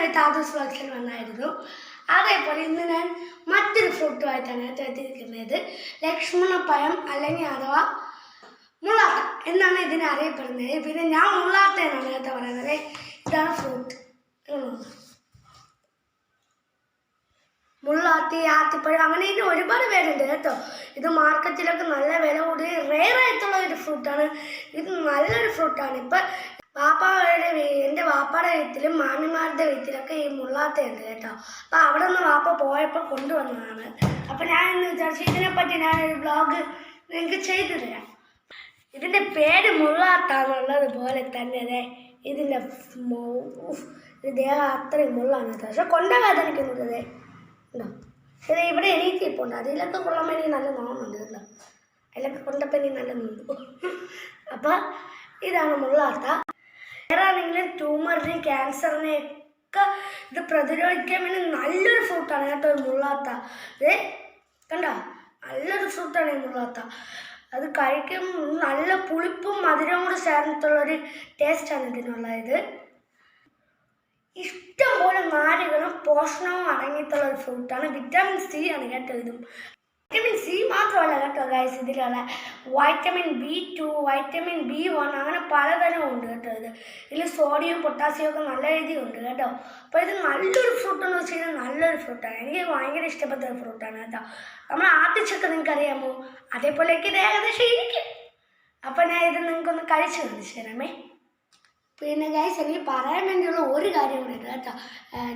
ഞാനൊരു താതൂസ് വ്ളോഗ്സിൽ വന്നായിരുന്നു. അതേപോലെ ഇന്ന് ഞാൻ മറ്റൊരു ഫ്രൂട്ടുമായിട്ടാണ് എത്തിയിരിക്കുന്നത്. ലക്ഷ്മണപ്പഴം അല്ലെങ്കിൽ അഥവാ മുള്ളാത്ത എന്നാണ് ഇതിനെ അറിയപ്പെടുന്നത്. പിന്നെ ഞാൻ മുള്ളാത്ത എന്നാണ് കേട്ടോ പറയുന്നത്. ഇതാണ് ഫ്രൂട്ട്. മുള്ളാത്തി, ആത്തിപ്പഴം, അങ്ങനെ ഇതിന് ഒരുപാട് പേരുണ്ട് കേട്ടോ. ഇത് മാർക്കറ്റിലൊക്കെ നല്ല വില കൂടി റെയർ ആയിട്ടുള്ള ഒരു ഫ്രൂട്ടാണ്. ഇത് നല്ലൊരു ഫ്രൂട്ടാണ്. ഇപ്പം എൻ്റെ വാപ്പാടെ വീട്ടിലും മാമിമാരുടെ വീട്ടിലൊക്കെ ഈ മുള്ളാത്തയുണ്ട് കേട്ടോ. അപ്പം അവിടെ നിന്ന് വാപ്പ പോയപ്പോൾ കൊണ്ടുവന്നതാണ്. അപ്പം ഞാൻ ഇന്ന് വിചാരിച്ചു ഇതിനെപ്പറ്റി ഞാനൊരു വ്ളോഗ് നിങ്ങൾക്ക് ചെയ്തു തരാം. ഇതിൻ്റെ പേര് മുള്ളാത്താന്നുള്ളത് പോലെ തന്നെ ഇതിൻ്റെ ദേഹം അത്രയും മുള്ളാണ് കേട്ടോ. പക്ഷെ കൊണ്ട വേദനിക്കുന്നത് ഉണ്ടോ? ഇത് ഇവിടെ എണീറ്റിപ്പുണ്ട്. അതിലൊക്കെ കൊള്ളാൻ വേണ്ടി നല്ല നോണുണ്ട് കേട്ടോ. അതിലൊക്കെ കൊണ്ടപ്പോൾ എനിക്ക് നല്ല നോന്നു. അപ്പം ഇതാണ് മുള്ളാത്ത. വേറാണെങ്കിലും ട്യൂമറിനെയും ക്യാൻസറിനെയൊക്കെ ഇത് പ്രതിരോധിക്കാൻ വേണ്ടി നല്ലൊരു ഫ്രൂട്ടാണ് കേട്ടോ മുള്ളാത്ത. കണ്ടോ, നല്ലൊരു ഫ്രൂട്ടാണ് ഈ മുള്ളാത്ത. അത് കഴിക്കുമ്പോൾ നല്ല പുളിപ്പും മധുരവും കൂടി ചേർന്നിട്ടുള്ളൊരു ടേസ്റ്റാണ് ഇതിനുള്ളത്. ഇഷ്ടംപോലെ നാരുകളും പോഷണവും അടങ്ങിയിട്ടുള്ള ഒരു ഫ്രൂട്ടാണ്. വിറ്റാമിൻ സി ആണ് കേട്ടോ ഇതും. വൈറ്റമിൻ സി മാത്രമല്ല കേട്ടോ ഗൈസ്, ഇതിലുള്ള വൈറ്റമിൻ B2, വൈറ്റമിൻ B1 അങ്ങനെ പലതരം ഉണ്ട് കേട്ടോ. ഇതിൽ സോഡിയം പൊട്ടാസ്യം ഒക്കെ നല്ല രീതിയുണ്ട് കേട്ടോ. അപ്പോൾ ഇത് നല്ലൊരു ഫ്രൂട്ടെന്ന് വെച്ച് കഴിഞ്ഞാൽ നല്ലൊരു ഫ്രൂട്ടാണ്. എനിക്ക് ഭയങ്കര ഇഷ്ടപ്പെട്ട ഒരു ഫ്രൂട്ടാണ് കേട്ടോ. നമ്മൾ ആദ്യച്ചൊക്കെ നിങ്ങൾക്ക് അറിയാമോ? അതേപോലെയൊക്കെ ഇത് ഏകദേശം ഇരിക്കും. അപ്പം ഞാൻ ഇത് നിങ്ങൾക്കൊന്ന് കഴിച്ച് കാണിച്ചു തരാമേ. പിന്നെ ഗൈസ് എനിക്ക് പറയാൻ വേണ്ടിയുള്ള ഒരു കാര്യം കൂടെ ഉണ്ട് കേട്ടോ.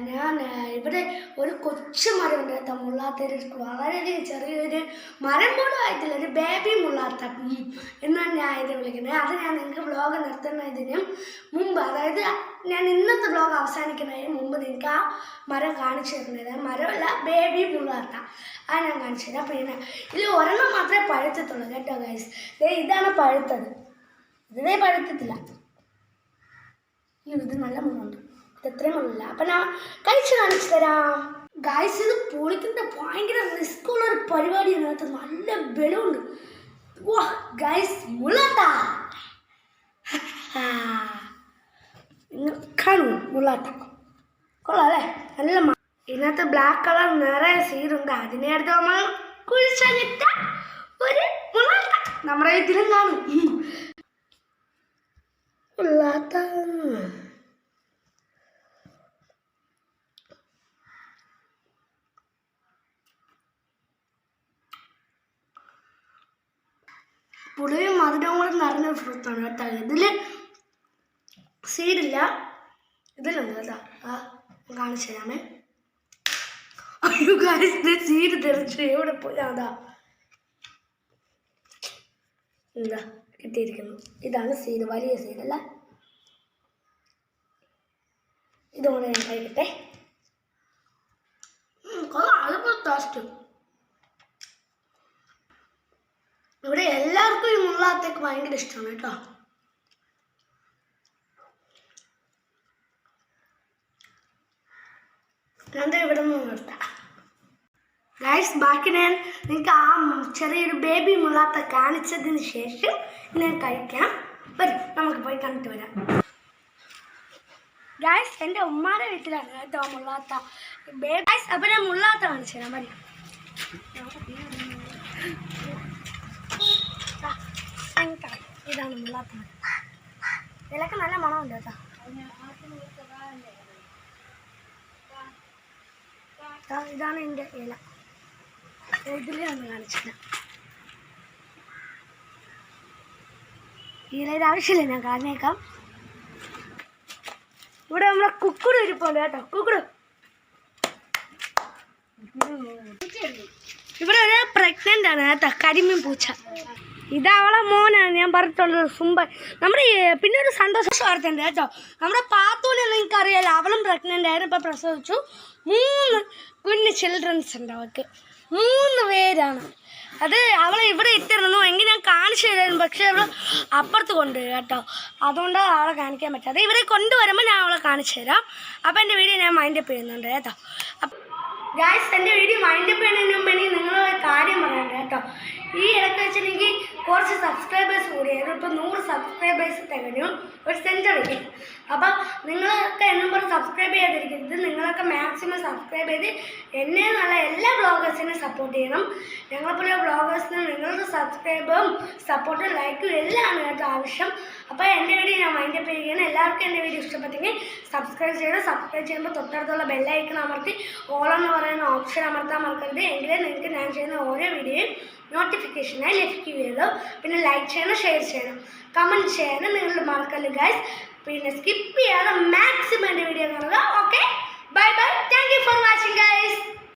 ഞാൻ ഇവിടെ ഒരു കൊച്ചു മരം ഉണ്ട് കേട്ടോ, മുള്ളാത്ത. വളരെയധികം ചെറിയൊരു മരം പോലും ആയിട്ടില്ല, ഒരു ബേബി മുള്ളാത്ത എന്നാണ് ഞാൻ ഇത് വിളിക്കുന്നത്. അത് ഞാൻ നിങ്ങൾക്ക് വ്ളോഗ് നിർത്തുന്നതിനും മുമ്പ്, അതായത് ഞാൻ ഇന്നത്തെ വ്ളോഗ് അവസാനിക്കുന്നതിന് മുമ്പ് നിങ്ങൾക്ക് ആ മരം കാണിച്ചു തരുന്നത്. മരമല്ല, ബേബി മുള്ളാത്ത, അത് ഞാൻ കാണിച്ചു തരാം. പിന്നെ ഇതിൽ ഒരെണ്ണം മാത്രമേ പഴുത്തിട്ടുള്ളൂ കേട്ടോ ഗൈസ്. ഇതാണ് പഴുത്തത്, ഇതേ പഴുത്തിട്ടില്ല. ഇത് നല്ല മുള്ളുണ്ട്, ഇത് എത്രയും മുള്ളില്ല. അപ്പം ഞാൻ കഴിച്ച് കാണിച്ചു തരാം ഗൈസ്. ഇത് പൊളിക്കുന്ന ഭയങ്കര റിസ്ക് ഉള്ള ഒരു പരിപാടിയാണ് കേട്ടോ. നല്ല ബലമുണ്ട്. വാ ഗൈസ്, മുള്ളാത്ത കാണൂ. മുള്ളാത്ത കൊള്ളാം അല്ലേ? നല്ല ഇതിനകത്ത് ബ്ലാക്ക് കളർ നിറയെ സീഡുണ്ട്. അതിനെടുത്ത് നമ്മൾ കുഴിച്ചിട്ട ഒരു മുള്ളാത്ത നമ്മുടെ ഇതിലും കാണും. മുള്ളാത്ത പുളിയും മധുരവും കൂടെ നിറഞ്ഞൊരു ഫ്രൂട്ടാണ് കേട്ടോ. ഇതിൽ സീഡില്ല, ഇതിലുണ്ട് കേട്ടോ. കാണിച്ചു തരാമേ. അയ്യോ ഗൈസ്, സീഡ് തെറിച്ചു എവിടെ പോയി. അതാ എന്താ കിട്ടിയിരിക്കുന്നു. ഇതാണ് സീഡ്, വലിയ സീഡല്ല. ഇതുകൊണ്ട് ഞാൻ കഴിക്കട്ടെ. അതുപോലെ ടേസ്റ്റ്. ഇവിടെ എല്ലാവർക്കും ഈ മുള്ളാത്തേക്ക് ഭയങ്കര ഇഷ്ടമാണ് കേട്ടോ. ഞാൻ ഇവിടെ നിന്ന് നിർത്താം ഗൈസ്. ബാക്കി ഞാൻ നിങ്ങൾക്ക് ആ ചെറിയൊരു ബേബി മുള്ളാത്ത കാണിച്ചതിന് ശേഷം ഞാൻ കഴിക്കാം. വരും, നമുക്ക് പോയി കണ്ടിട്ട് വരാം ഗൈസ്. എൻ്റെ ഉമ്മാരുടെ വീട്ടിലാണ് കേട്ടോ മുള്ളാത്ത ബേബി ഗൈസ്. അപ്പം ഞാൻ മുള്ളാത്ത കാണിച്ചു തരാം. വരും. ഇതാണ് മുള്ളാത്ത. ഇതിലൊക്കെ നല്ല മണമുണ്ട് കേട്ടോ. ഇതാണ് എൻ്റെ ഇല. ഇതിലാണ് കാണിച്ചത്. ഇലയുടെ ആവശ്യമില്ല, ഞാൻ കാണിച്ചേക്കാം. ഇവിടെ നമ്മളെ കുക്കുടു ഇരിപ്പുണ്ട് കേട്ടോ. കുക്കുടു ഇവിടെ ഒരു പ്രഗ്നൻ്റ് ആണ് കേട്ടോ, കരിമീൻ പൂച്ച. ഇത് അവളെ മോനാണ്, ഞാൻ പറഞ്ഞിട്ടുള്ളത് സുംബ. നമ്മുടെ പിന്നെ ഒരു സന്തോഷ വാർത്തയുണ്ട് കേട്ടോ. നമ്മുടെ പാത്തൂനെ നിങ്ങൾക്ക് അറിയാലോ, അവളും പ്രഗ്നൻ്റ് ആയിരുന്നു. ഇപ്പം പ്രസവിച്ചു. 3 കുഞ്ഞ് ചിൽഡ്രൻസ് ഉണ്ട് അവൾക്ക്. 3 പേരാണ്. അത് അവളെ ഇവിടെ ഇട്ടിരുന്നു എങ്കിൽ ഞാൻ കാണിച്ചു തരായിരുന്നു. പക്ഷേ അവൾ അപ്പുറത്ത് കൊണ്ടുപോയി കേട്ടോ. അതുകൊണ്ട് അവളെ കാണിക്കാൻ പറ്റാതെ. ഇവിടെ കൊണ്ടുവരുമ്പോൾ ഞാൻ അവളെ കാണിച്ചു തരാം. അപ്പോൾ എൻ്റെ വീഡിയോ ഞാൻ മൈൻഡപ്പ് ചെയ്യുന്നുണ്ട് കേട്ടോ. ഗൈസ്, എൻ്റെ വീഡിയോ മൈൻഡപ്പ് ചെയ്യുന്നതിന് മുമ്പ് എനിക്ക് നിങ്ങളൊരു കാര്യം പറയാനുണ്ട് കേട്ടോ. ഈ ഇടയ്ക്ക് വെച്ചിട്ടുണ്ടെങ്കിൽ കുറച്ച് സബ്സ്ക്രൈബേഴ്സ് കൂടിയായിരുന്നു. ഇപ്പോൾ 100 സബ്സ്ക്രൈബേഴ്സ് തികഞ്ഞു, ഒരു സെഞ്ചുറി. അപ്പം നിങ്ങളൊക്കെ എന്നും പറഞ്ഞ് സബ്സ്ക്രൈബ് ചെയ്തിരിക്കുന്നത്, നിങ്ങളൊക്കെ മാക്സിമം സബ്സ്ക്രൈബ് ചെയ്ത് എന്നെ നല്ല എല്ലാ വ്ളോഗേഴ്സിനെയും സപ്പോർട്ട് ചെയ്യണം. ഞങ്ങളെപ്പോലെ വ്ളോഗേഴ്സിന് നിങ്ങളുടെ സബ്സ്ക്രൈബും സപ്പോർട്ടും ലൈക്കും എല്ലാമാണ് കേട്ടോ ആവശ്യം. അപ്പോൾ എൻ്റെ വീഡിയോ ഞാൻ മൈൻഡപ്പ് ചെയ്യുകയാണ്. എല്ലാവർക്കും എൻ്റെ വീഡിയോ ഇഷ്ടപ്പെട്ടെങ്കിൽ സബ്സ്ക്രൈബ് ചെയ്യണം. സബ്സ്ക്രൈബ് ചെയ്യുമ്പോൾ തൊട്ടടുത്തുള്ള ബെല്ലൈക്കൺ അമർത്തി ഓൾ എന്ന് പറയുന്ന ഓപ്ഷൻ അമർത്താൻ മറക്കരുത്. എങ്കിലേ നിങ്ങൾക്ക് ഞാൻ ചെയ്യുന്ന ഓരോ വീഡിയോയും നോട്ടിഫിക്കേഷനായി ലഭിക്കുകയുള്ളൂ. പിന്നെ ലൈക്ക് ചെയ്യണം, ഷെയർ ചെയ്യണം, കമൻറ്റ് ചെയ്യാനും നിങ്ങൾ മറക്കല്ല ഗൈസ്. പിന്നെ സ്കിപ്പ് ചെയ്യാതെ മാക്സിമം എൻ്റെ വീഡിയോ കാണുക. Okay, bye bye. Thank you for watching guys.